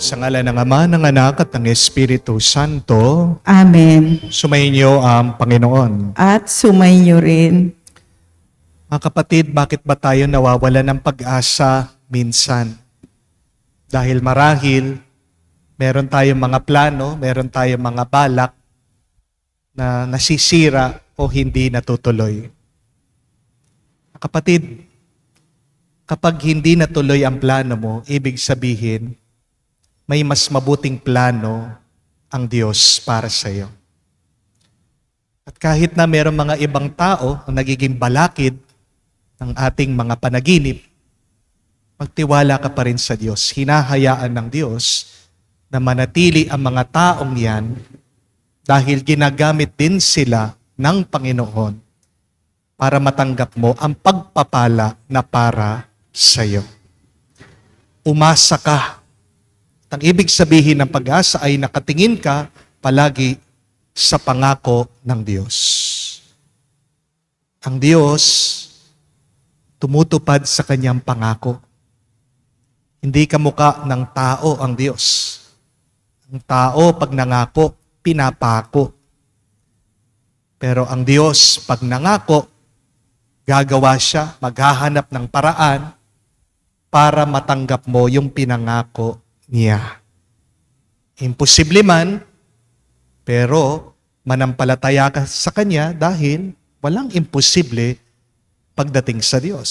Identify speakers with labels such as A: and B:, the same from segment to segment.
A: Sa ngalan ng Ama, ng Anak at ng Espiritu Santo,
B: Amen.
A: sumainyo ang Panginoon.
B: At sumainyo rin.
A: Mga kapatid, bakit ba tayo nawawala ng pag-asa minsan? Dahil marahil, meron tayong mga plano, meron tayong mga balak na nasisira o hindi natutuloy. Mga kapatid, kapag hindi natuloy ang plano mo, ibig sabihin, may mas mabuting plano ang Diyos para sa iyo. At kahit na mayroong mga ibang tao ang nagiging balakid ng ating mga panaginip, magtiwala ka pa rin sa Diyos. Hinahayaan ng Diyos na manatili ang mga taong yan dahil ginagamit din sila ng Panginoon para matanggap mo ang pagpapala na para sa iyo. Umasa ka. Ang ibig sabihin ng pag-asa ay nakatingin ka palagi sa pangako ng Diyos. Ang Diyos tumutupad sa kanyang pangako. Hindi kamukha ng tao ang Diyos. Ang tao pag nangako, pinapako. Pero ang Diyos pag nangako, gagawa siya, maghahanap ng paraan para matanggap mo yung pinangako niya. Imposible man, pero manampalataya ka sa Kanya dahil walang imposible pagdating sa Diyos.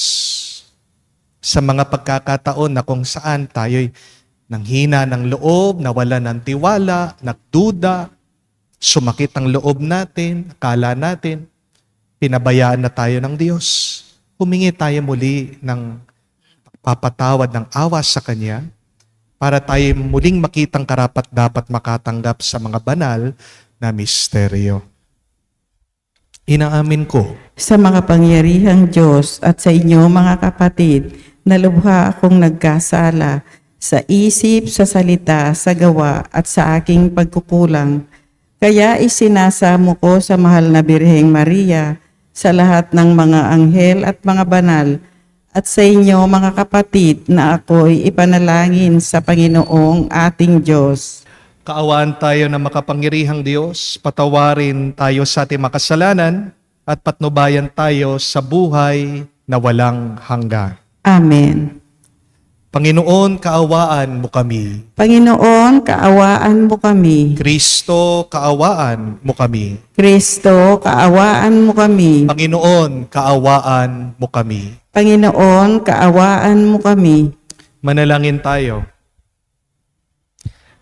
A: Sa mga pagkakataon na kung saan tayo'y nanghina ng loob, nawala ng tiwala, nagduda, sumakit ang loob natin, akala natin, pinabayaan na tayo ng Diyos. Humingi tayo muli ng papatawad ng awa sa Kanya, para tayo muling makitang karapat-dapat makatanggap sa mga banal na misteryo. Inaamin ko
B: Sa makapangyarihang Diyos at sa inyo mga kapatid, na lubha akong nagkasala sa isip, sa salita, sa gawa at sa aking pagkukulang. Kaya isinasamo ko sa mahal na Birheng Maria, sa lahat ng mga anghel at mga banal, at sa inyo mga kapatid na ako'y ipanalangin sa Panginoong ating Diyos.
A: kaawaan tayo ng makapangyarihang Diyos, patawarin tayo sa ating makasalanan, at patnubayan tayo sa buhay na walang hanggan.
B: Amen.
A: Panginoon, kaawaan mo kami.
B: Panginoon, kaawaan mo kami.
A: Kristo, kaawaan mo kami.
B: Kristo, kaawaan mo kami.
A: Panginoon, kaawaan mo kami.
B: Panginoon, kaawaan mo kami.
A: Manalangin tayo.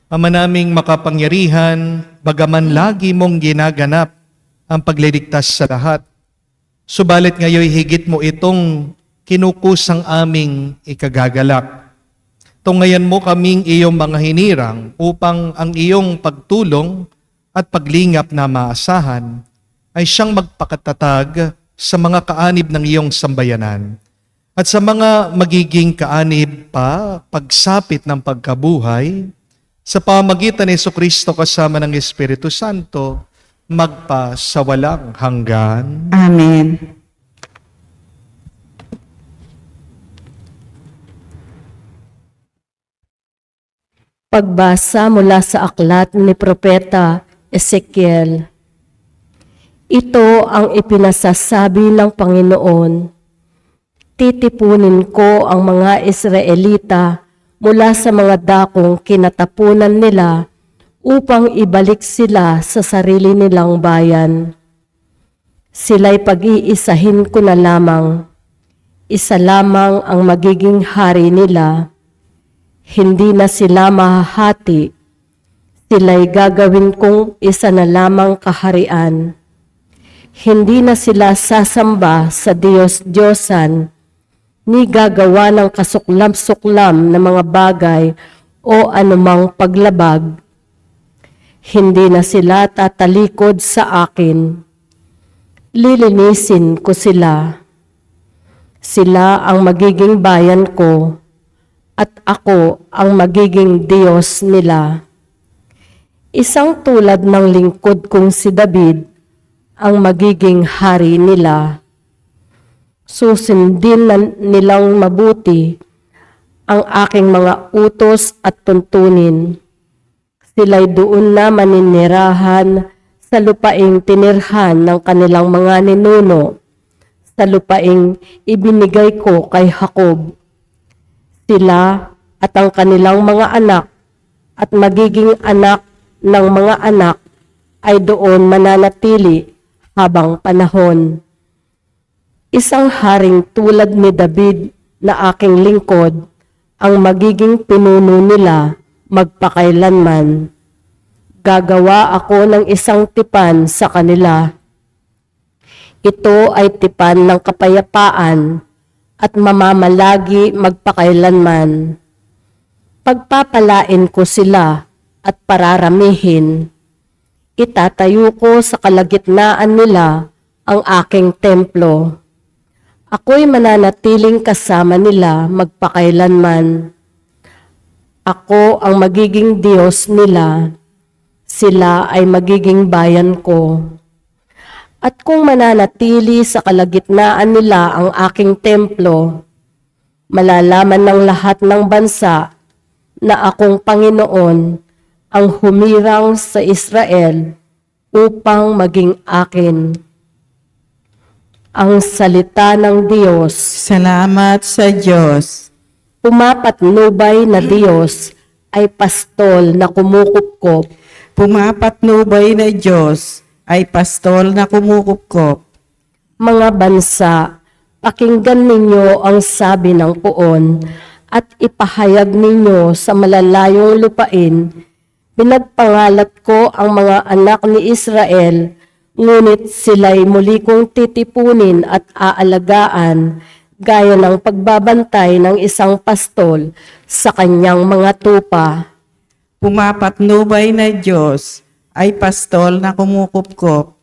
A: Ama naming makapangyarihan, bagaman lagi mong ginaganap ang pagliligtas sa lahat, subalit ngayon higit mo itong kinukusang aming ikagagalak. Tungayan mo kaming iyong mga hinirang upang ang iyong pagtulong at paglingap na maasahan ay siyang magpakatatag sa mga kaanib ng iyong sambayanan at sa mga magiging kaanib pa pagsapit ng pagkabuhay sa pamagitan ni Jesucristo kasama ng Espiritu Santo magpa sa walang hanggan.
B: Amen.
C: Pagbasa mula sa aklat ni Propeta Ezekiel. Ito ang ipinasasabi ng Panginoon. Titipunin ko ang mga Israelita mula sa mga dakong kinatapunan nila upang ibalik sila sa sarili nilang bayan. Sila'y pag-iisahin ko na lamang. Isa lamang ang magiging hari nila. Hindi na sila mahahati. Sila'y gagawin kong isa na lamang kaharian. Hindi na sila sasamba sa Diyos-Diyosan, ni gagawa ng kasuklam-suklam na mga bagay o anumang paglabag. Hindi na sila tatalikod sa akin. Lilinisin ko sila. Sila ang magiging bayan ko, at ako ang magiging Diyos nila. Isang tulad ng lingkod kong si David ang magiging hari nila. Susundin nilang mabuti ang aking mga utos at tuntunin. Sila'y doon na maninirahan sa lupaing tinirhan ng kanilang mga ninuno, sa lupaing ibinigay ko kay Jacob. Sila at ang kanilang mga anak at magiging anak ng mga anak ay doon mananatili habang panahon. Isang haring tulad ni David na aking lingkod ang magiging pinuno nila magpakailanman. Gagawa ako ng isang tipan sa kanila. Ito ay tipan ng kapayapaan at mamamalagi magpakailanman. Pagpapalain ko sila at pararamihin. Itatayo ko sa kalagitnaan nila ang aking templo. Ako'y mananatiling kasama nila magpakailanman. Ako ang magiging Diyos nila. Sila ay magiging bayan ko. At kung mananatili sa kalagitnaan nila ang aking templo, malalaman ng lahat ng bansa na akong Panginoon ang humirang sa Israel upang maging akin. Ang salita ng Diyos.
B: Salamat sa Diyos.
C: Pumapatnubay na Diyos ay pastol na kumukupkop.
B: Pumapatnubay na Diyos ay pastol na kumukupkop.
C: Mga bansa, pakinggan ninyo ang sabi ng puon at ipahayag ninyo sa malalayong lupain. Pinagpangalat ko ang mga anak ni Israel, ngunit sila'y muli kong titipunin at aalagaan, gaya ng pagbabantay ng isang pastol sa kanyang mga tupa.
B: Pumapatnubay na Diyos ay pastol na kumukupkop.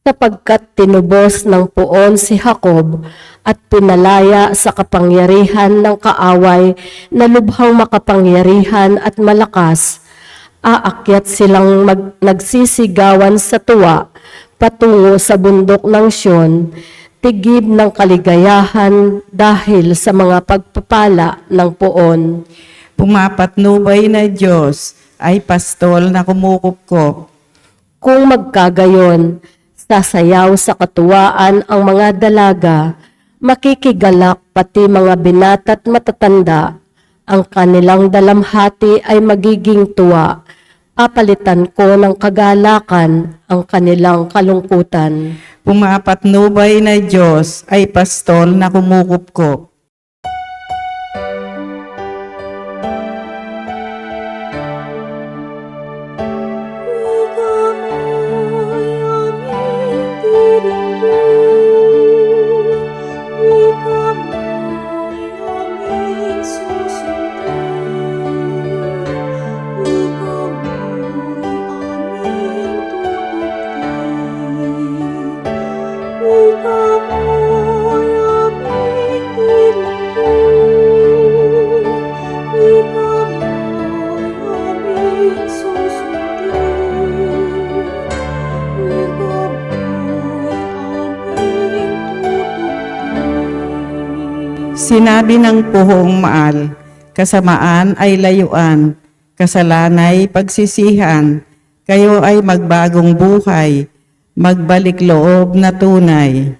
C: Sapagkat tinubos ng puon si Jacob at pinalaya sa kapangyarihan ng kaaway na lubhang makapangyarihan at malakas, aakyat silang nagsisigawan sa tuwa patungo sa bundok ng Siyon, tigib ng kaligayahan dahil sa mga pagpapala ng puon.
B: Pumapatnubay na Diyos ay pastol na kumukupkop.
C: Kung magkagayon, sasayaw sa katuwaan ang mga dalaga, makikigalak pati mga binata't matatanda, ang kanilang dalamhati ay magiging tuwa. Papalitan ko ng kagalakan ang kanilang kalungkutan.
B: Pumapatnubay na Diyos ay pastol na kumukupkop. Sinabi ng puhong maal, kasamaan ay layuan, kasalanay pagsisihan, kayo ay magbagong buhay, magbalik loob na tunay.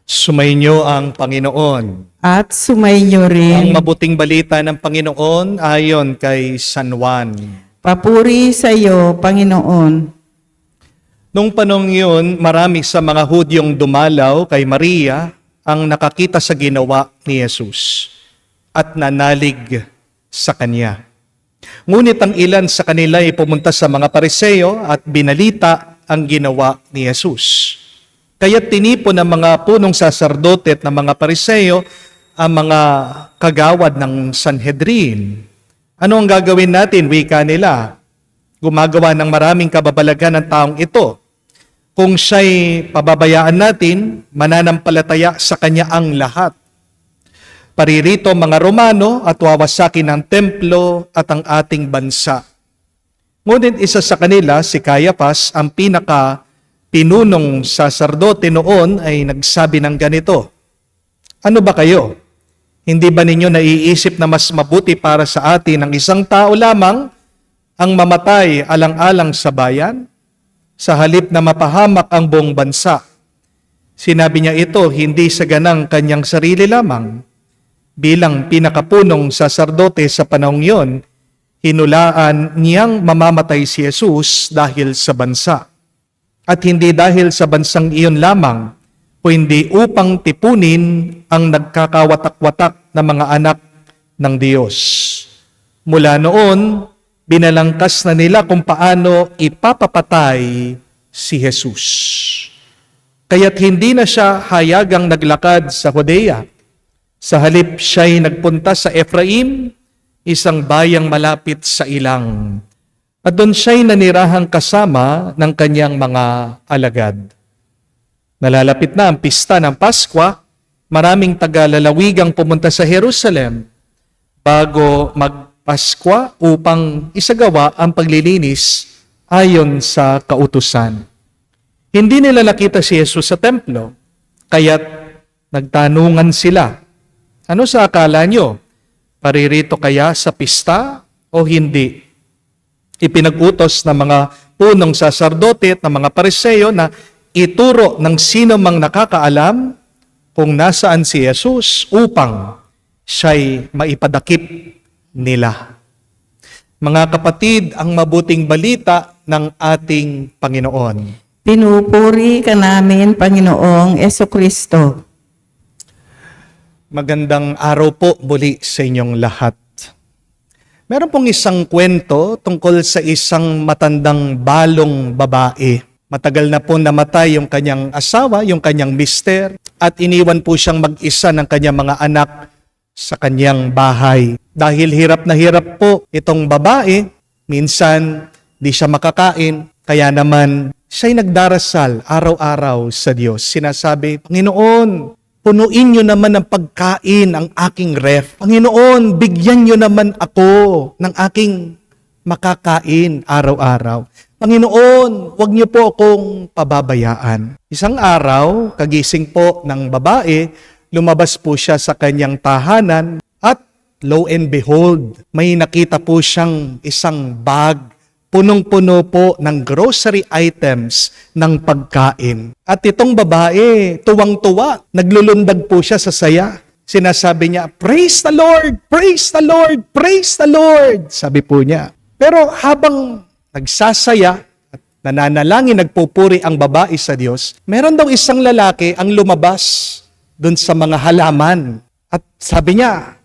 A: Sumainyo ang Panginoon.
B: At sumainyo
A: Ang
B: rin,
A: mabuting balita ng Panginoon ayon kay San Juan.
B: papuri sa iyo, Panginoon.
A: Nung panong yun, marami sa mga Hudyong dumalaw kay Maria ang nakakita sa ginawa ni Jesus at nanalig sa Kanya. Ngunit ang ilan sa kanila ay pumunta sa mga Pariseo at binalita ang ginawa ni Jesus. Kaya tinipon ng mga punong saserdote at ng mga Pariseo ang mga kagawad ng Sanhedrin. Ano ang gagawin natin? Wika nila. Gumagawa ng maraming kababalaghan ng taong ito. Kung siya'y pababayaan natin, mananampalataya sa kanya ang lahat. Paririto mga Romano at wawasakin ang templo at ang ating bansa. Ngunit isa sa kanila, si Caiaphas, ang pinunong saserdote noon ay nagsabi ng ganito, ano ba kayo? Hindi ba ninyo naiisip na mas mabuti para sa atin ang isang tao lamang ang mamatay alang-alang sa bayan, sa halip na mapahamak ang buong bansa? Sinabi niya ito hindi sa ganang kanyang sarili lamang. Bilang pinakapunong saserdote sa panahong yon, hinulaan niyang mamamatay si Jesus dahil sa bansa. At hindi dahil sa bansang iyon lamang, kundi upang tipunin ang nagkakawatak-watak na mga anak ng Diyos. Mula noon, binalangkas na nila kung paano ipapapatay si Jesus. Kaya't hindi na siya hayagang naglakad sa Judea. Sa halip siya'y nagpunta sa Ephraim, isang bayang malapit sa ilang. At doon siya'y nanirahang kasama ng kanyang mga alagad. Nalalapit na ang pista ng Paskwa, maraming taga-lalawigang pumunta sa Jerusalem bago magpaskwa upang isagawa ang paglilinis ayon sa kautusan. Hindi nila nakita si Jesus sa templo, kaya't nagtanungan sila, ano sa akala nyo? Paririto kaya sa pista o hindi? Ipinag-utos ng mga punong saserdote at ng mga Pariseo na ituro ng sino mang nakakaalam kung nasaan si Jesus upang siya'y maipadakip nila. Mga kapatid, ang mabuting balita ng ating Panginoon.
B: Pinupuri ka namin, Panginoong Jesucristo.
A: Magandang araw po muli sa inyong lahat. Meron pong isang kwento tungkol sa isang matandang balong babae. Matagal na po namatay yung kanyang asawa, yung kanyang mister, at iniwan po siyang mag-isa ng kanyang mga anak sa kanyang bahay. Dahil hirap na hirap po itong babae, minsan di siya makakain, kaya naman siya'y nagdarasal araw-araw sa Diyos. Sinasabi, Panginoon, punuin niyo naman ng pagkain ang aking ref. Panginoon, bigyan niyo naman ako ng aking makakain araw-araw. Panginoon, huwag niyo po akong pababayaan. Isang araw, kagising po ng babae, lumabas po siya sa kanyang tahanan at lo and behold, may nakita po siyang isang bag punong-puno po ng grocery items ng pagkain. At itong babae, tuwang-tuwa, naglulundag po siya sa saya. Sinasabi niya, "Praise the Lord! Praise the Lord! Praise the Lord!" Sabi po niya. Pero habang nagsasaya at nananalangin, nagpupuri ang babae sa Diyos, meron daw isang lalaki ang lumabas dun sa mga halaman. At sabi niya,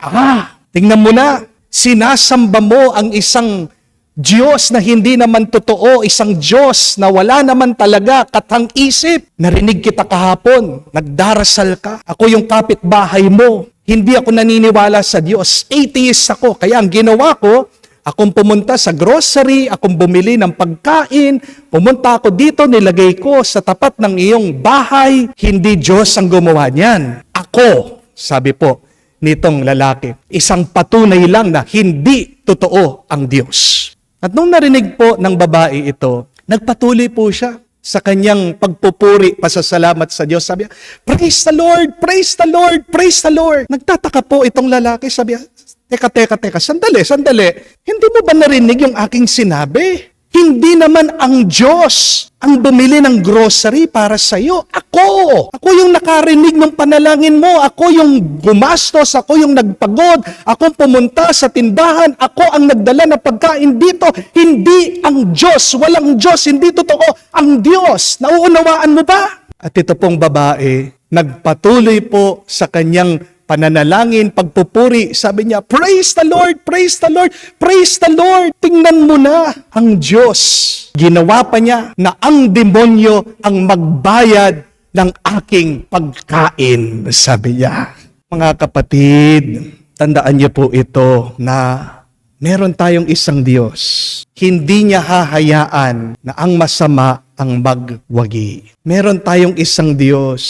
A: tingnan mo na, sinasamba mo ang isang Diyos na hindi naman totoo, isang Diyos na wala naman talaga katang-isip. Narinig kita kahapon, nagdarasal ka. Ako yung kapitbahay mo. Hindi ako naniniwala sa Diyos. Atheist ako. Kaya ang ginawa ko, akong pumunta sa grocery, akong bumili ng pagkain, pumunta ako dito, nilagay ko sa tapat ng iyong bahay. Hindi Diyos ang gumawa niyan. Ako, sabi po nitong lalaki, isang patunay lang na hindi totoo ang Diyos. At nung narinig po ng babae ito, nagpatuloy po siya sa kanyang pagpupuri, pasasalamat sa Diyos. Sabi niya, "Praise the Lord! Praise the Lord! Praise the Lord!" Nagtataka po itong lalaki. Sabi niya, Teka, sandali. Hindi mo ba narinig yung aking sinabi? Hindi naman ang Diyos ang bumili ng grocery para sa iyo. Ako yung nakarinig ng panalangin mo. Ako yung gumastos. Ako yung nagpagod. Ako pumunta sa tindahan. Ako ang nagdala ng pagkain dito. Hindi ang Diyos. Walang Diyos. Hindi totoo ang Diyos. Nauunawaan mo ba? At ito pong babae, nagpatuloy po sa kanyang pananalangin, pagpupuri. Sabi niya, "Praise the Lord! Praise the Lord! Praise the Lord! Tingnan mo na ang Diyos." Ginawa pa niya na ang demonyo ang magbayad ng aking pagkain, sabi niya. Mga kapatid, tandaan niyo po ito na meron tayong isang Diyos. Hindi niya hahayaan na ang masama ang magwagi. Meron tayong isang Diyos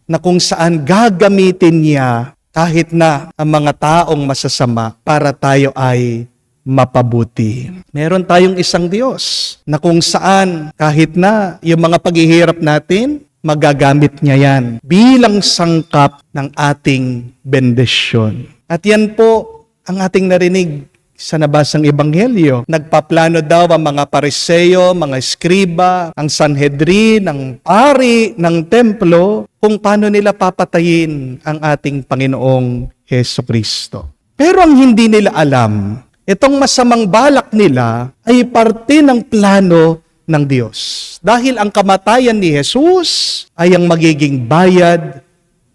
A: na kung saan gagamitin niya kahit na ang mga taong masasama para tayo ay mapabuti. Meron tayong isang Diyos na kung saan kahit na yung mga paghihirap natin, magagamit niya yan bilang sangkap ng ating bendisyon. At yan po ang ating narinig sa nabasang ebanghelyo. Nagpaplano daw ang mga Pariseo, mga eskriba, ang Sanhedrin, ang pari ng templo kung paano nila papatayin ang ating Panginoong Hesukristo. Pero ang hindi nila alam, itong masamang balak nila ay parte ng plano ng Diyos. Dahil ang kamatayan ni Jesus ay ang magiging bayad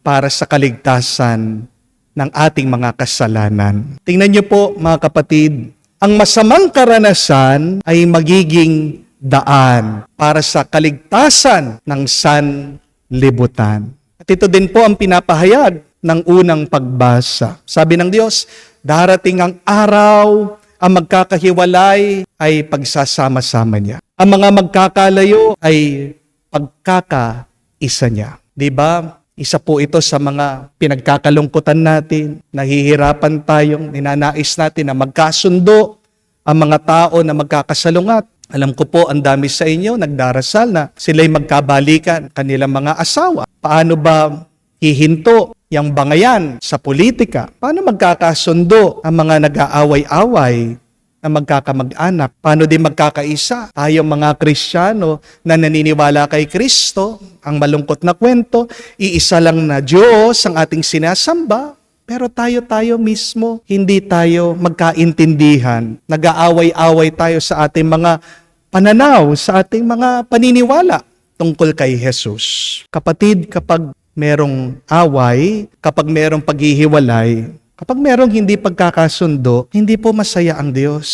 A: para sa kaligtasan ng ating mga kasalanan. Tingnan niyo po mga kapatid, ang masamang karanasan ay magiging daan para sa kaligtasan ng sanlibutan. At ito din po ang pinapahayag ng unang pagbasa. Sabi ng Diyos, darating ang araw, ang magkakahiwalay ay pagsasama-sama niya. Ang mga magkakalayo ay pagkakaisa niya. Diba? Isa po ito sa mga pinagkakalungkutan natin. Nahihirapan tayong ninanais natin na magkasundo ang mga tao na magkakasalungat. Alam ko po, ang dami sa inyo nagdarasal na sila'y magkabalikan kanilang mga asawa. Paano ba hihinto yung bangayan sa politika? Paano magkakasundo ang mga nag-aaway-away na magkakamag-anak? Paano din magkakaisa? Tayong mga Kristiyano na naniniwala kay Kristo, ang malungkot na kwento, iisa lang na Diyos ang ating sinasamba, pero tayo mismo, hindi tayo magkaintindihan. Nag-aaway-away tayo sa ating mga pananaw, sa ating mga paniniwala tungkol kay Jesus. Kapatid, kapag merong away, kapag merong paghihiwalay, kapag merong hindi pagkakasundo, hindi po masaya ang Diyos.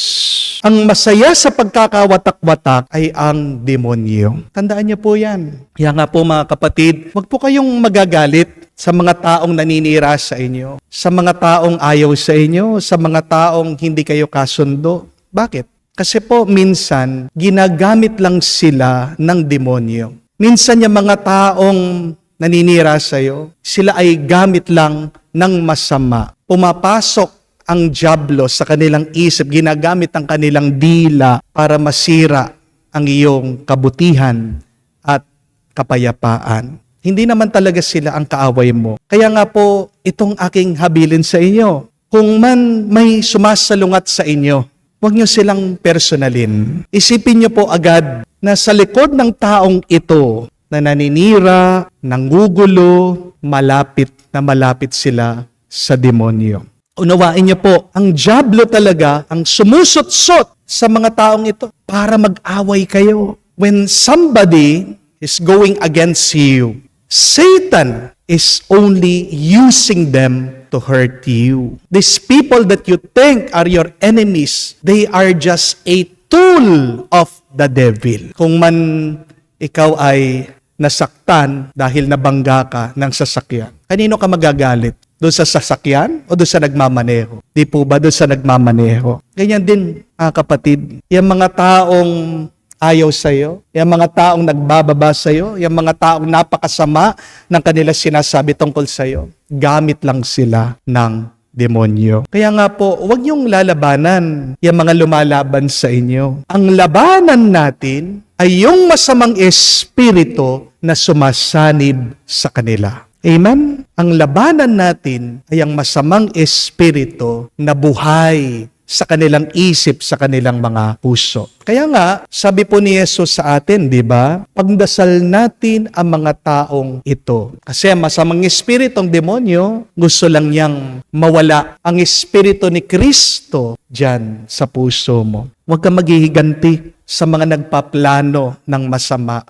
A: Ang masaya sa pagkakawatak-watak ay ang demonyo. Tandaan niyo po yan. Kaya nga po mga kapatid, huwag po kayong magagalit sa mga taong naninira sa inyo, sa mga taong ayaw sa inyo, sa mga taong hindi kayo kasundo. Bakit? Kasi po minsan, ginagamit lang sila ng demonyo. Minsan yung mga taong naninira sa iyo, sila ay gamit lang ng masama. Pumapasok ang dyablo sa kanilang isip, ginagamit ang kanilang dila para masira ang iyong kabutihan at kapayapaan. Hindi naman talaga sila ang kaaway mo. Kaya nga po, itong aking habilin sa inyo, kung man may sumasalungat sa inyo, huwag niyo silang personalin. Isipin niyo po agad na sa likod ng taong ito, na naninira, nangugulo, malapit sila sa demonyo. Unawain niyo po, ang dyablo talaga ang sumusot-sot sa mga taong ito para mag-away kayo. When somebody is going against you, Satan is only using them to hurt you. These people that you think are your enemies, they are just a tool of the devil. Kung man ikaw ay nasaktan dahil nabangga ka ng sasakyan, kanino ka magagalit? Doon sa sasakyan o doon sa nagmamaneho? Di po ba doon sa nagmamaneho? Ganyan din, kapatid. Yung mga taong ayaw sa'yo, yung mga taong nagbababa sa'yo, yung mga taong napakasama ng kanila sinasabi tungkol sa'yo, gamit lang sila ng demonyo. Kaya nga po, huwag niyong lalabanan yung mga lumalaban sa inyo. Ang labanan natin ay yung masamang espiritu na sumasanib sa kanila. Amen? Ang labanan natin ay ang masamang espiritu na buhay sa kanilang isip, sa kanilang mga puso. Kaya nga, sabi po ni Jesus sa atin, di ba? Pagdasal natin ang mga taong ito. Kasi ang masamang espiritu ng demonyo, gusto lang niyang mawala ang espiritu ni Kristo dyan sa puso mo. Huwag kang maghihiganti sa mga nagpaplano ng masama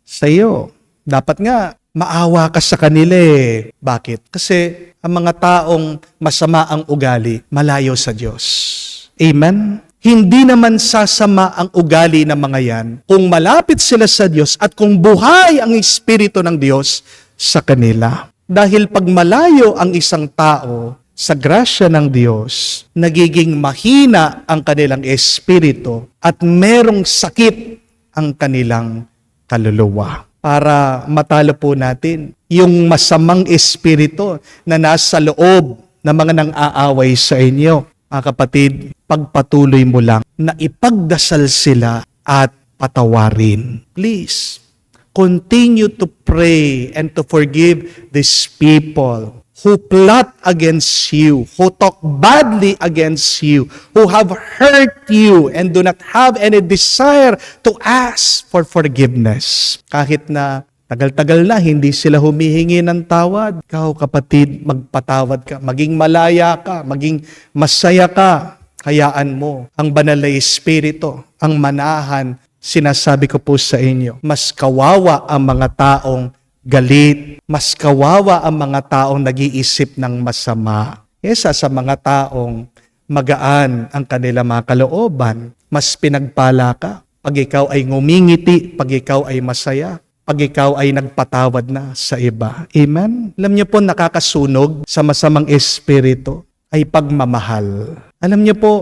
A: sa iyo. Dapat nga, maawa ka sa kanila eh. Bakit? Kasi ang mga taong masama ang ugali, malayo sa Diyos. Amen? Hindi naman sasama ang ugali ng mga yan kung malapit sila sa Diyos at kung buhay ang Espiritu ng Diyos sa kanila. Dahil pag malayo ang isang tao sa grasya ng Diyos, nagiging mahina ang kanilang espiritu at merong sakit ang kanilang kaluluwa. Para matalo po natin yung masamang espiritu na nasa loob ng mga nang-aaway sa inyo. Mga kapatid, pagpatuloy mo lang na ipagdasal sila at patawarin. Please, continue to pray and to forgive these people who plot against you, who talk badly against you, who have hurt you and do not have any desire to ask for forgiveness. Kahit na tagal-tagal na hindi sila humihingi ng tawad, ikaw kapatid, magpatawad ka, maging malaya ka, maging masaya ka. Hayaan mo ang banal na Espiritu, ang manahan. Sinasabi ko po sa inyo, mas kawawa ang mga taong galit, mas kawawa ang mga taong nag-iisip ng masama. Kesa sa mga taong magaan ang kanilang mga kalooban, mas pinagpala ka pag ikaw ay ngumingiti, pag ikaw ay masaya, pag ikaw ay nagpatawad na sa iba. Amen? Alam niyo po, nakakasunog sa masamang espiritu ay pagmamahal. Alam niyo po,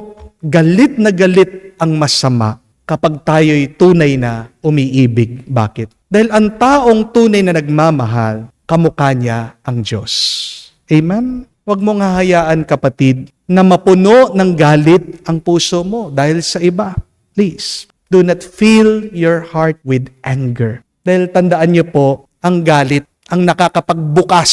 A: galit na galit ang masama kapag tayo'y tunay na umiibig. Bakit? Dahil ang taong tunay na nagmamahal, kamukha niya ang Diyos. Amen? Huwag mong hahayaan, kapatid, na mapuno ng galit ang puso mo dahil sa iba. Please, do not fill your heart with anger. Dahil tandaan niyo po, ang galit ang nakakapagbukas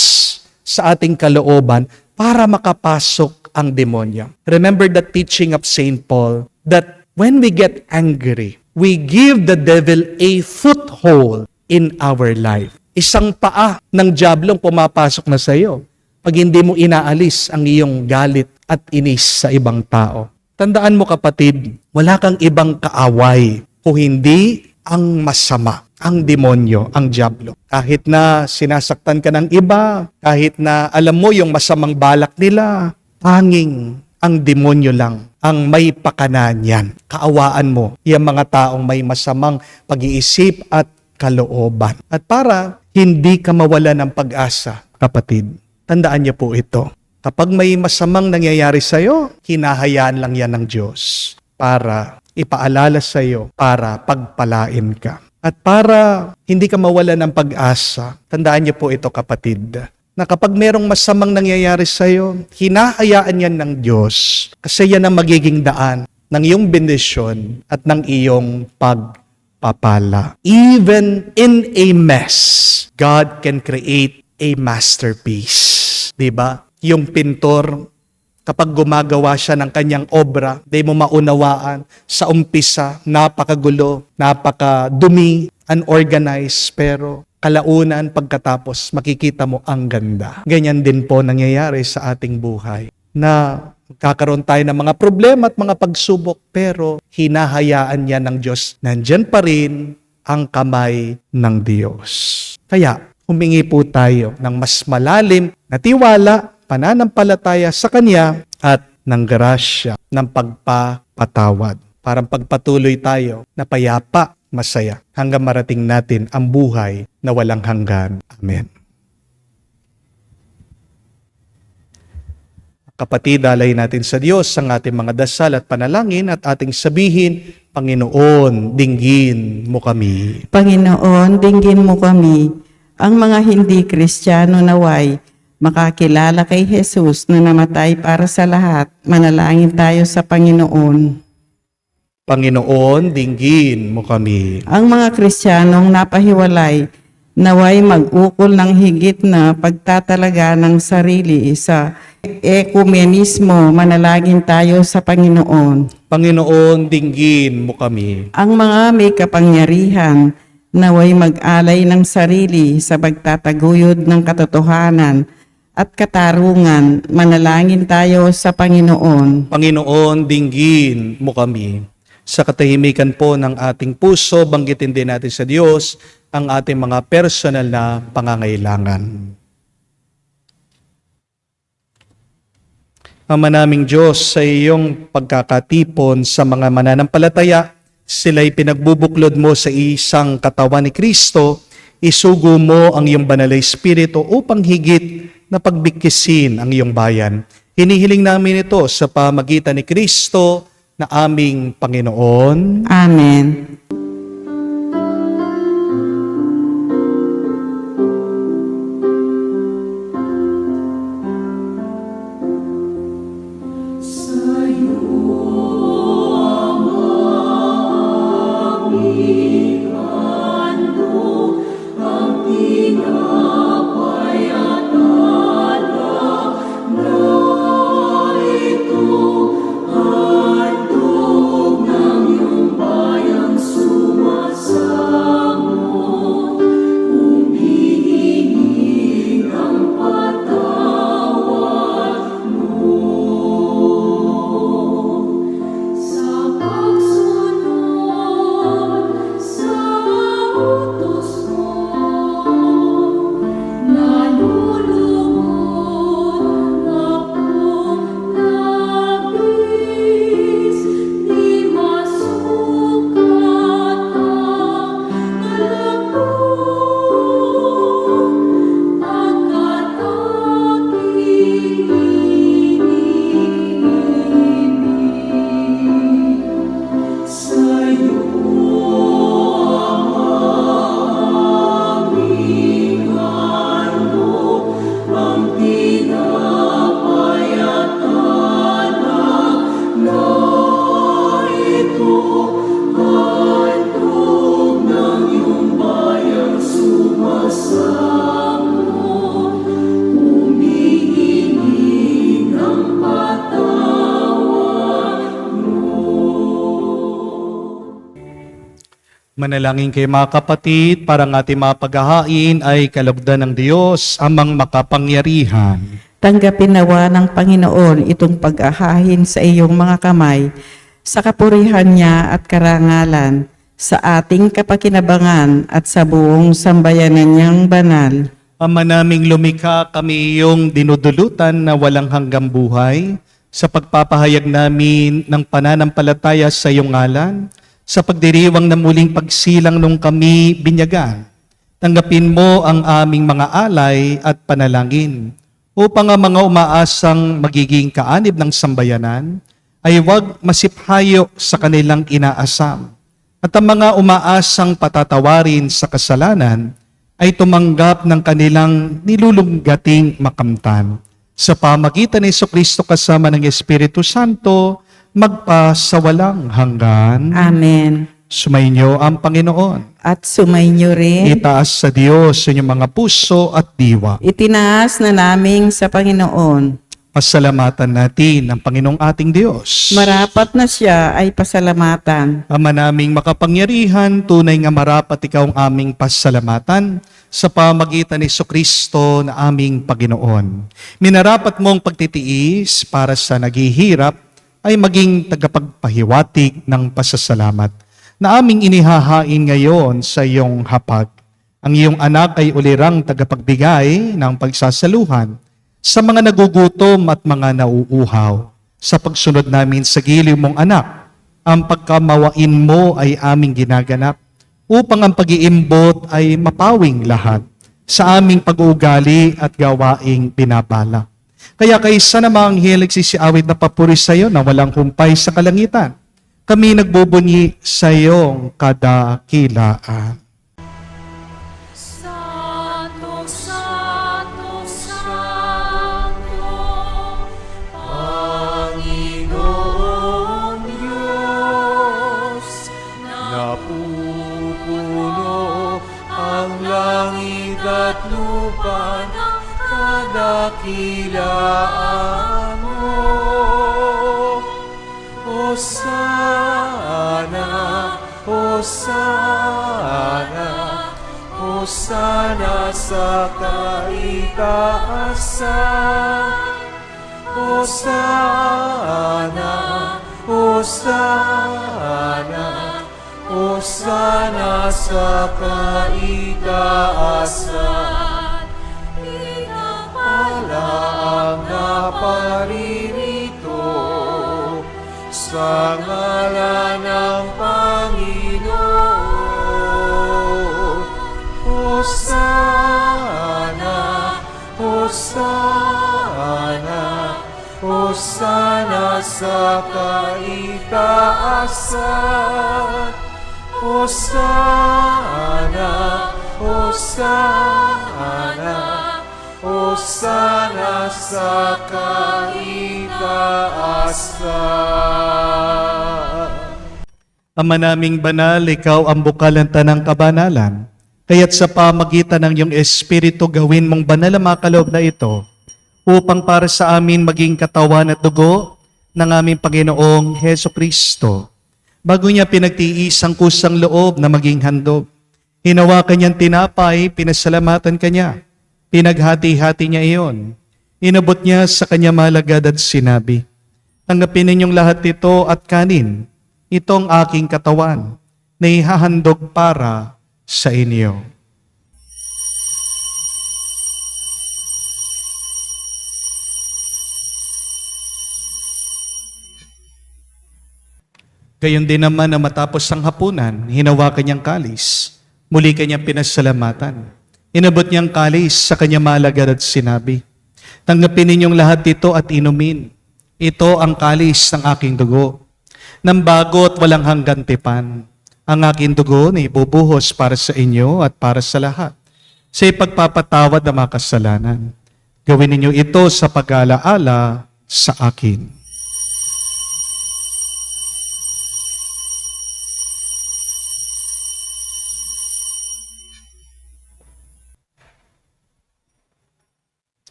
A: sa ating kalooban para makapasok ang demonyo. Remember the teaching of St. Paul that when we get angry, we give the devil a foothold in our life. Isang paa ng diablong pumapasok na sa iyo pag hindi mo inaalis ang iyong galit at inis sa ibang tao. Tandaan mo, kapatid, wala kang ibang kaaway kung hindi ang masama, ang demonyo, ang diablo. Kahit na sinasaktan ka ng iba, kahit na alam mo yung masamang balak nila, tanging ang demonyo lang ang may pakanan yan. Kaawaan mo yung mga taong may masamang pag-iisip at kalooban. At para hindi ka mawala ng pag-asa, kapatid, tandaan niyo po ito. Kapag may masamang nangyayari sa iyo, hinahayaan lang yan ng Diyos para ipaalala sa iyo, para pagpalain ka. At para hindi ka mawala ng pag-asa, tandaan niyo po ito, kapatid, na kapag merong masamang nangyayari sa iyo, hinahayaan yan ng Diyos kasi yan ang magiging daan ng iyong bendisyon at ng iyong pagpapala. Even in a mess, God can create a masterpiece. Diba? Yung pintor, kapag gumagawa siya ng kanyang obra, di mo maunawaan, sa umpisa, napakagulo, napakadumi, unorganized, pero kalaunan pagkatapos, makikita mo ang ganda. Ganyan din po nangyayari sa ating buhay, na kakaroon tayo ng mga problema at mga pagsubok, pero hinahayaan niya ng Diyos. Nandyan pa rin ang kamay ng Diyos. Kaya, humingi po tayo ng mas malalim na tiwala, pananampalataya sa Kanya at ng grasya ng pagpapatawad. Parang pagpatuloy tayo na payapa, masaya, hanggang marating natin ang buhay na walang hanggan. Amen. Kapatid, dalay natin sa Diyos ang ating mga dasal at panalangin at ating sabihin, Panginoon, dinggin mo kami.
B: Panginoon, dinggin mo kami. Ang mga hindi Kristiyano naway, makakilala kay Jesus na namatay para sa lahat. Manalangin tayo sa Panginoon.
A: Panginoon, dinggin mo kami.
B: Ang mga Kristiyanong napahiwalay, naway mag-ukol ng higit na pagtatalaga ng sarili sa ekumenismo. Manalangin tayo sa Panginoon.
A: Panginoon, dinggin mo kami.
B: Ang mga may kapangyarihan, naway mag-alay ng sarili sa pagtataguyod ng katotohanan at katarungan. Manalangin tayo sa Panginoon.
A: Panginoon, dinggin mo kami. Sa katahimikan po ng ating puso, banggitin din natin sa Diyos ang ating mga personal na pangangailangan. Ama naming Diyos, sa iyong pagkakatipon sa mga mananampalataya, sila'y pinagbubuklod mo sa isang katawan ni Kristo, isugo mo ang iyong banal na Espiritu upang higit na pagbigkisin ang iyong bayan. Hinihiling namin ito sa pamagitan ni Kristo na aming Panginoon.
B: Amen.
A: Manalangin kayo mga kapatid, para ang ating mga paghahain ay kalugdan ng Diyos, amang makapangyarihan.
B: Tanggapin nawa ng Panginoon itong pag-ahahin sa iyong mga kamay, sa kapurihan niya at karangalan, sa ating kapakinabangan at sa buong sambayanan niyang banal.
A: Ama naming lumikha, kami iyong dinudulutan na walang hanggang buhay, sa pagpapahayag namin ng pananampalataya sa iyong ngalan, sa pagdiriwang na muling pagsilang nung kami binyagan. Tanggapin mo ang aming mga alay at panalangin, upang ang mga umaasang magiging kaanib ng sambayanan ay huwag masiphayo sa kanilang inaasam. At ang mga umaasang patatawarin sa kasalanan ay tumanggap ng kanilang nilulunggating makamtan. Sa pamagitan ni Jesucristo kasama ng Espiritu Santo, magpasawalang hanggan.
B: Amen.
A: Sumainyo ang Panginoon.
B: At sumainyo rin.
A: Itaas sa Diyos sa inyong mga puso at diwa.
B: Itinaas na namin sa Panginoon.
A: Pasalamatan natin ang Panginoong ating Diyos.
B: Marapat na siya ay pasalamatan.
A: Ama naming makapangyarihan, tunay nga marapat ikaw ang aming pasalamatan sa pamagitan ni Jesucristo na aming Panginoon. Minarapat mong pagtitiis para sa naghihirap ay maging tagapagpahiwatig ng pasasalamat na aming inihahain ngayon sa iyong hapag. Ang iyong anak ay ulirang tagapagbigay ng pagsasaluhan sa mga nagugutom at mga nauuhaw. Sa pagsunod namin sa giliw mong anak, ang pagkamawain mo ay aming ginaganap upang ang pag-iimbot ay mapawing lahat sa aming pag-uugali at gawaing binabala. Kaya kaysa namang hilig sisiawit na papuri sa iyo na walang humpay sa kalangitan, kami nagbubunyi sa iyong kadakilaan.
D: Santo, Santo, Santo, Panginoon Diyos, napupuno ang langit at lupa ng kadakilaan mo. Hosana, Hosana, Hosana sa kaitaasan. Hosana, Hosana, Hosana sa kaitaasan. Pinapala ang naparirito sa ngalan ng Panginoon. Hosana, Hosana, Hosana sa kaitaasan. Hosana, Hosana, Hosana sa kaitaasan.
A: Ama naming banal, ikaw ang bukal ng tanang kabanalan. Kaya't sa pamagitan ng iyong Espiritu, gawin mong banal ang mga kaloob na ito upang para sa amin maging katawan at dugo ng aming Panginoong Heso Kristo. Bago niya pinagtiis ang kusang loob na maging handog, hinawakan niyang tinapay, pinasalamatan kanya. Pinaghati-hati niya iyon. Inabot niya sa kanya malagad at sinabi, "Tanggapin ninyong lahat ito at kanin. Itong aking katawan na ihahandog para sa inyo." Gayon din naman na matapos ang hapunan, hinawakan niyang kalis. Muli kanyang pinasalamatan. Inabot niyang kalis sa kanya malagad at sinabi, "Tanggapin ninyong lahat ito at inumin. Ito ang kalis ng aking dugo, ng bago at walang hanggang tipan. Ang aking dugo na ibubuhos para sa inyo at para sa lahat, sa ipagpapatawad ng mga kasalanan. Gawin ninyo ito sa pag-alaala sa akin."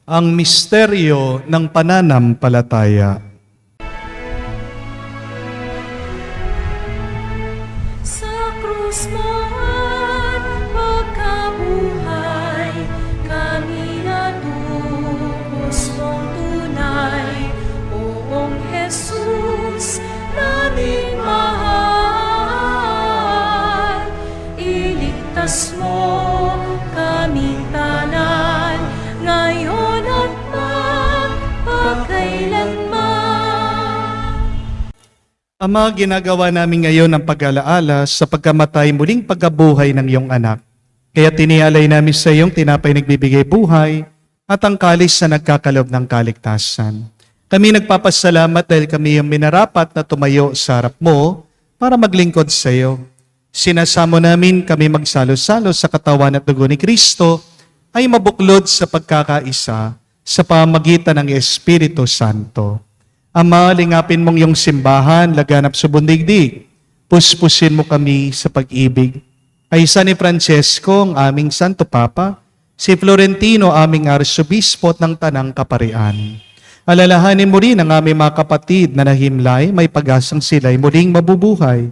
A: Ang misteryo ng pananampalataya.
D: Sa krus
E: Iligtas mo kaming tanan, ngayon at magpakailanman.
A: Ama, ginagawa namin ngayon ang pag-alaala sa pagkamatay muling pagkabuhay ng iyong anak. Kaya tinialay namin sa iyong tinapay nagbibigay buhay at ang kalis na nagkakalob ng kaligtasan. Kami nagpapasalamat dahil kami yung minarapat na tumayo sa harap mo para maglingkod sa iyo. Sinasamo namin kami magsalo-salo sa katawan at dugo ni Kristo ay mabuklod sa pagkakaisa sa pamagitan ng Espiritu Santo. Ama, lingapin mong iyong simbahan, laganap sa bundigdig. Puspusin mo kami sa pag-ibig. Kaisa ni Francesco, ang aming Santo Papa, si Florentino, aming Arsobispo at ng Tanang Kaparian. Alalahanin mo rin ang aming mga kapatid na nahimlay, may pag-asang sila'y muling mabubuhay.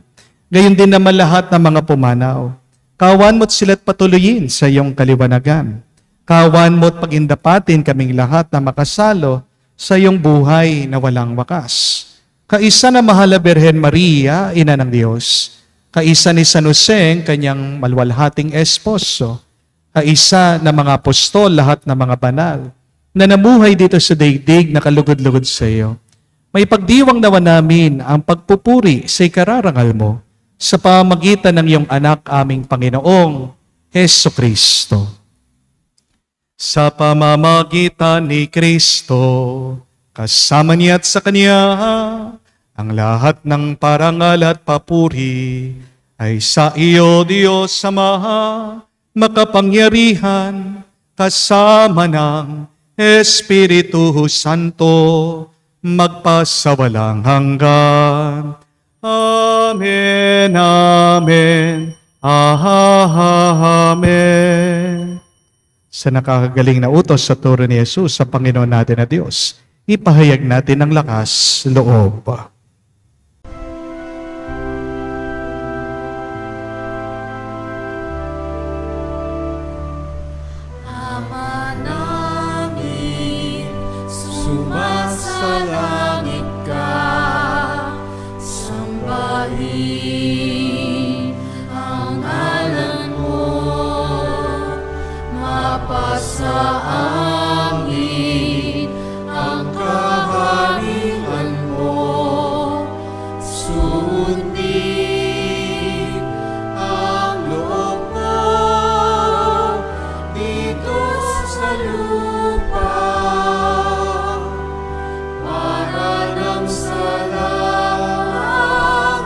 A: Gayon din naman lahat ng mga pumanaw. Kawan mo't sila't patuloyin sa iyong kaliwanagan. Kawan mo't pagindapatin kaming lahat na makasalo sa iyong buhay na walang wakas. Kaisa na mahal na Birhen Maria, Ina ng Diyos. Kaisa ni San Jose, kanyang malwalhating esposo. Kaisa na mga apostol, lahat ng mga banal, na namuhay dito sa daigdig na kalugod-lugod sa iyo. May pagdiwang naman namin ang pagpupuri sa ikararangal mo sa pamagitan ng iyong anak aming Panginoong Heso Kristo. Sa pamamagitan ni Kristo, kasama niya at sa Kanya, ang lahat ng parangal at papuri ay sa iyo, Diyos Ama, makapangyarihan, kasama ng Espiritu Santo, magpasawalang hanggan. Amen, amen, amen. Sa nakakagaling na utos sa turo ni Jesus sa Panginoon natin na Diyos, ipahayag natin ang lakas loob.
E: Ama namin, sumasalangit ka, sambahin ang ngalan mo, mapasa amin ang kaharian mo, sundin ang loob mo dito sa lupa, para nang sa langit.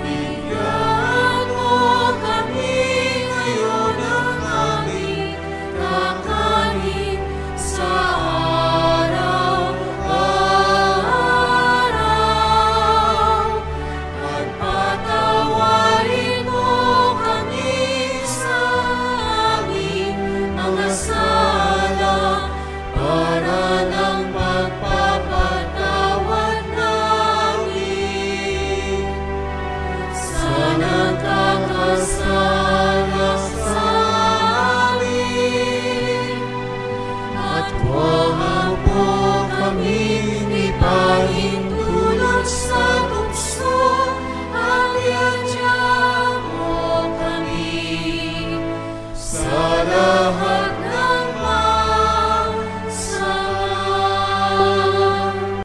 E: Bigyan mo kami ngayon ng aming kakanin sa araw-araw, at patawarin mo kami sa aming mga sala, para ng pagpapatawad namin sa nagkakasala sa amin. At huwag mo kaming ipahintulot sa tukso, at iadya mo kami sa lahat ng masama.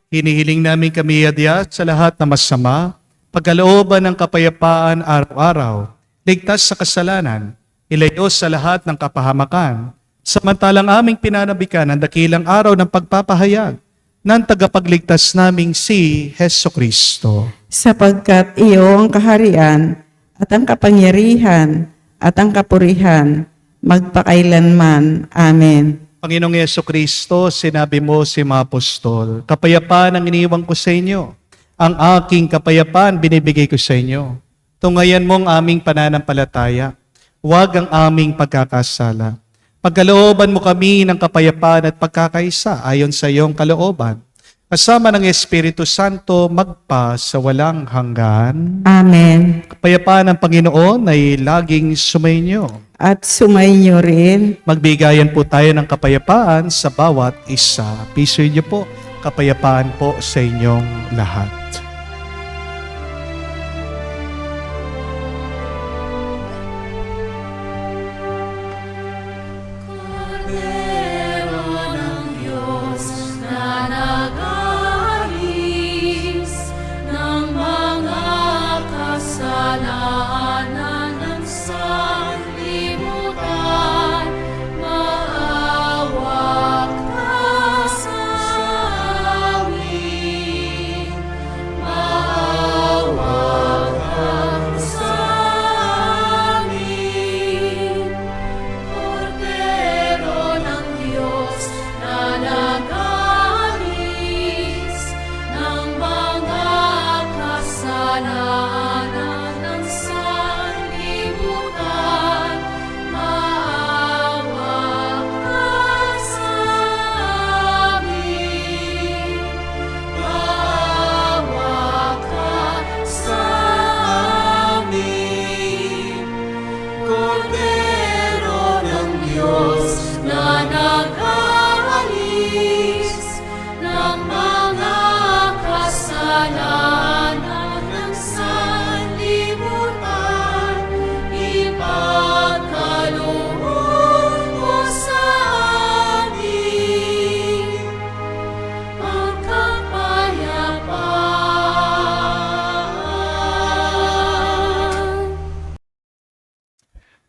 A: Hinihiling namin kami adya sa lahat na masama, pagkalooban ng kapayapaan araw-araw, ligtas sa kasalanan, ilayo sa lahat ng kapahamakan, samantalang aming pinanabikan ang dakilang araw ng pagpapahayag ng tagapagligtas naming si Heso Kristo.
B: Sapagkat iyo ang kaharian at ang kapangyarihan at ang kapurihan magpakailanman. Amen.
A: Panginoong Yeso Kristo, sinabi mo si mga apostol, kapayapaan ang iniwan ko sa inyo. Ang aking kapayapaan binibigay ko sa inyo. Tungayan mo ang aming pananampalataya. Huwag ang aming pagkakasala. Pagkalooban mo kami ng kapayapaan at pagkakaisa ayon sa iyong kalooban. Kasama ng Espiritu Santo magpa sa walang hanggan.
B: Amen.
A: Kapayapaan ng Panginoon ay laging sumainyo.
B: At sumainyo rin.
A: Magbigayan po tayo ng kapayapaan sa bawat isa. Pisuin niyo po, kapayapaan po sa inyong lahat.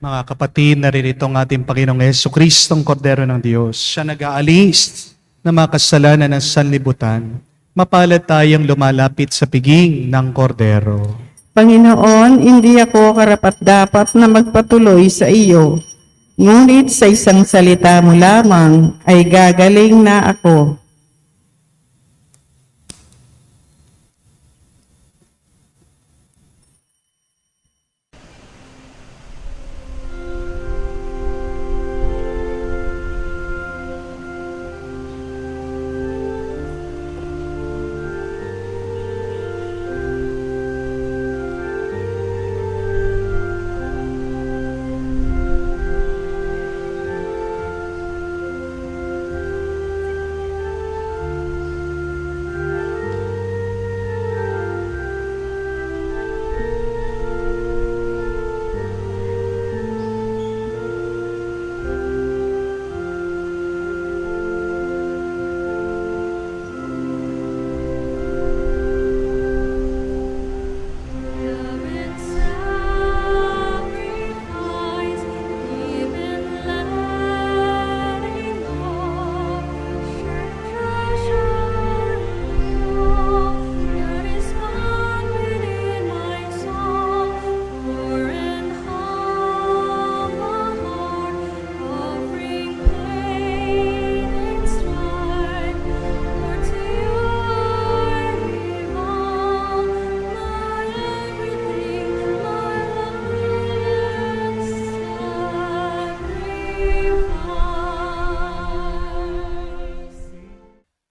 A: Mga kapatid, naririto ang ating Panginoong Jesucristong Kordero ng Diyos. Siya nag-aalis na mga kasalanan ng sanlibutan. Mapalad tayong lumalapit sa piging ng Kordero.
B: Panginoon, hindi ako karapat-dapat na magpatuloy sa iyo. Ngunit sa isang salita mo lamang ay gagaling na ako.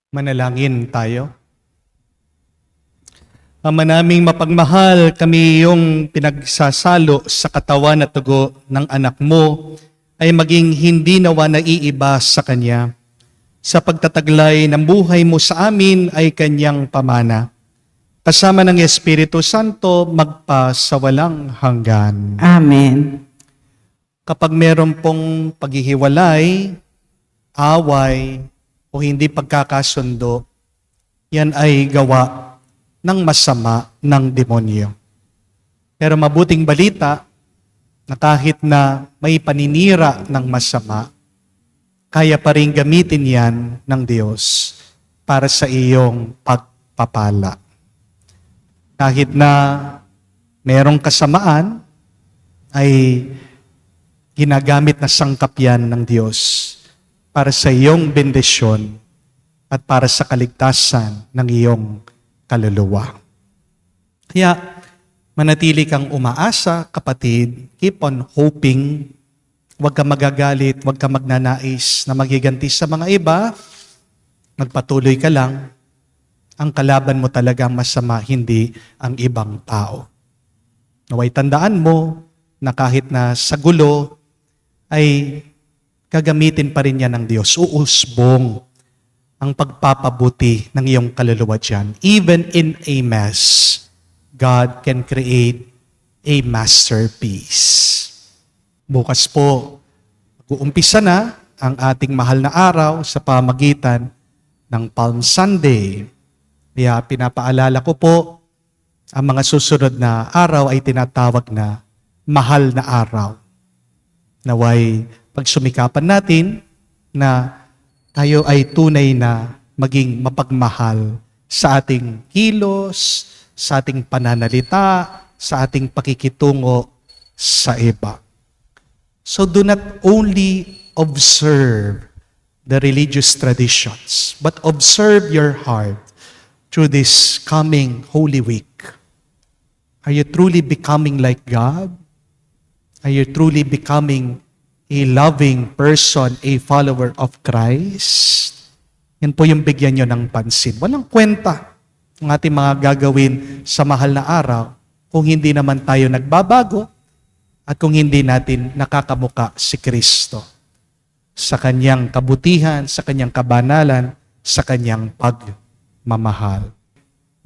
A: Manalangin tayo. Ama naming mapagmahal, kami yung pinagsasalo sa katawan at dugo ng anak mo ay maging hindi nawa naiiba sa Kanya. Sa pagtataglay ng buhay mo sa amin ay Kanyang pamana. Kasama ng Espiritu Santo, magpasawalang hanggan.
B: Amen.
A: Kapag meron pong paghihiwalay, away, o hindi pagkakasundo, yan ay gawa ng masama ng demonyo. Pero mabuting balita na kahit na may paninira ng masama, kaya pa rin gamitin yan ng Diyos para sa iyong pagpapala. Kahit na merong kasamaan, ay ginagamit na sangkap yan ng Diyos para sa iyong bendisyon at para sa kaligtasan ng iyong kaluluwa. Kaya, manatili kang umaasa, kapatid. Keep on hoping. Huwag ka magagalit, huwag ka magnanais na magiganti sa mga iba. Magpatuloy ka lang. Ang kalaban mo talagang masama, hindi ang ibang tao. Naway tandaan mo na kahit na sa gulo, ay gagamitin pa rin yan ng Diyos. Uusbong ang pagpapabuti ng iyong kaluluwa dyan. Even in a mess, God can create a masterpiece. Bukas po, mag-uumpisa na ang ating mahal na araw sa pamagitan ng Palm Sunday. Kaya pinapaalala ko po, ang mga susunod na araw ay tinatawag na mahal na araw. Naway pagsumikapan natin na tayo ay tunay na maging mapagmahal sa ating kilos, sa ating pananalita, sa ating pakikitungo sa iba. So do not only observe the religious traditions, but observe your heart through this coming Holy Week. Are you truly becoming like God? Are you truly becoming a loving person, a follower of Christ? Yan po yung bigyan nyo ng pansin. Walang kwenta ang ating mga gagawin sa mahal na araw kung hindi naman tayo nagbabago at kung hindi natin nakakamuka si Kristo sa kanyang kabutihan, sa kanyang kabanalan, sa kanyang pagmamahal.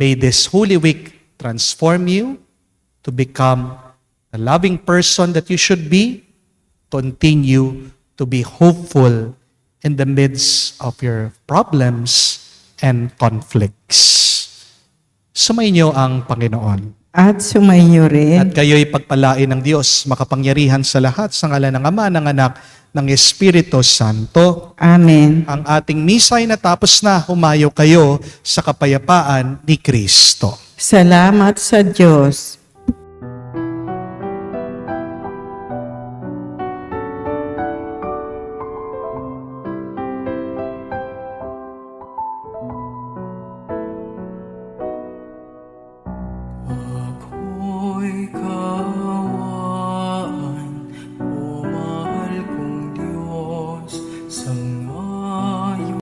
A: May this Holy Week transform you to become the loving person that you should be, continue to be hopeful in the midst of your problems and conflicts. Sumayin niyo ang Panginoon.
B: at sumainyo rin.
A: At kayo'y pagpalain ng Diyos, makapangyarihan sa lahat, sa ngalan ng Ama, ng Anak, ng Espiritu Santo.
B: Amen.
A: Ang ating misa ay natapos na. Humayo kayo sa kapayapaan ni Kristo.
B: Salamat sa Diyos.